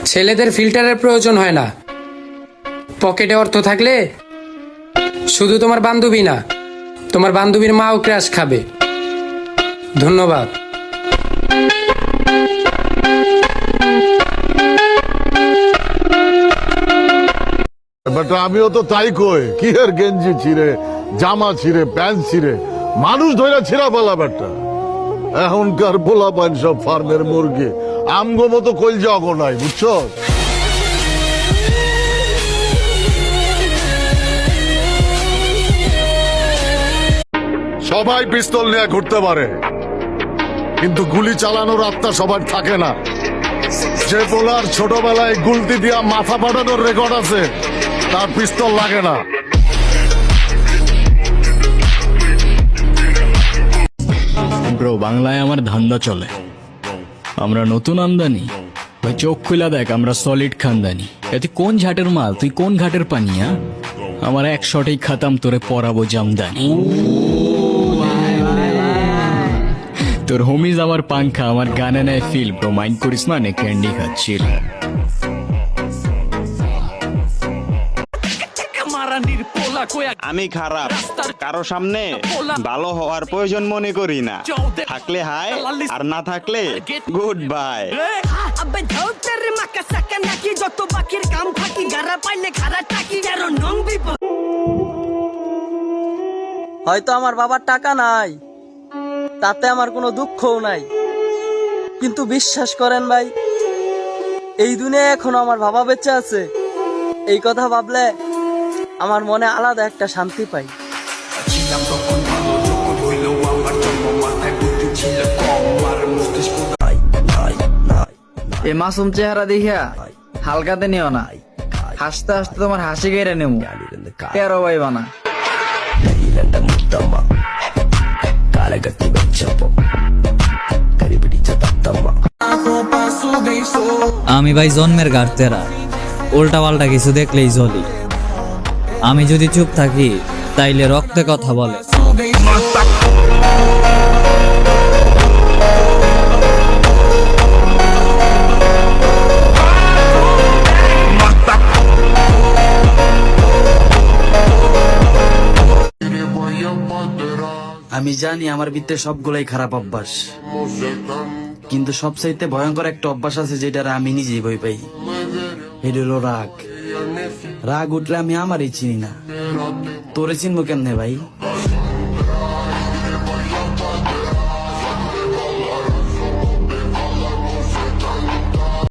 ছেলেদের ফিল্টারের প্রয়োজন হয় না, পকেটে অর্থ থাকলে শুধু তোমার বান্ধবী না, তোমার বান্ধবীর মাও ক্র্যাশ খাবে। ধন্যবাদ। বেটা আমিও তো তাই কই, কি এর গেঞ্জি ছিঁড়ে, জামা ছিঁড়ে, প্যান্ট ছিঁড়ে, মানুষ ধরে ছিঁড়া পালা বেটা। এখনকার পোলা পাইন সব ফার্মের মুরগি, আমগো মতো কইল যাগো নাই, বুঝছো? সবাই পিস্তল নিয়ে ঘুরতে পারে, কিন্তু গুলি চালানোর আত্মা সবার থাকে না। যে পোলার ছোটবেলায় গুলতি দিয়া মাথা ফাটানোর রেকর্ড আছে, তার পিস্তল লাগে না। ব্রো, বাংলায় আমার ধান্দা চলে, আমরা নতুন আমদানি। ভাই চোখ খুলা দেখ, আমরা সলিড খানদানি। তুই কোন ঝাটের মাল, তুই কোন ঘাটের পানিয়া? আমার এক শটেই খাতাম, তোরে পরাবো জামদানি। তোর হোমিজ আমার পাংখা, আমার গানে নেয় ফিল। ব্রো মাইন্ড করিস না, নে ক্যান্ডি খাচ্ছিল। আমি খারাপ, কারো সামনে ভালো হওয়ার প্রয়োজন মনে করি না। থাকলে হাই, আর না থাকলে গুড বাই। হয়তো আমার বাবার টাকা নাই, তাতে আমার কোনো দুঃখও নাই, কিন্তু বিশ্বাস করেন ভাই, এই দুনিয়ায় এখনো আমার বাবা বেঁচে আছে। এই কথা ভাবলে আমার মনে আলাদা একটা শান্তি পাই। এই মাসুম চেহারা দেখিয়া হালকাতে নিও না, হাসতে হাসতে তোমার হাসি কেড়ে নেবো, তেরো ভাই বানা। আমি ভাই জন্মের গার্তেরা, উল্টা পাল্টা কিছু দেখলেই জ্বলি। আমি যদি চুপ থাকি তাইলে রক্তে কথা বলে। আমি জানি আমার ভিতরে সবগুলাই খারাপ অভ্যাস, কিন্তু সবচাইতে ভয়ঙ্কর একটা অভ্যাস আছে যেটার আমি নিজেই ভয় পাই। এটা হলো রাগ। রাগ উঠলে আমি আমারই চিনি না, তোরে চিনবো কেমনে ভাই?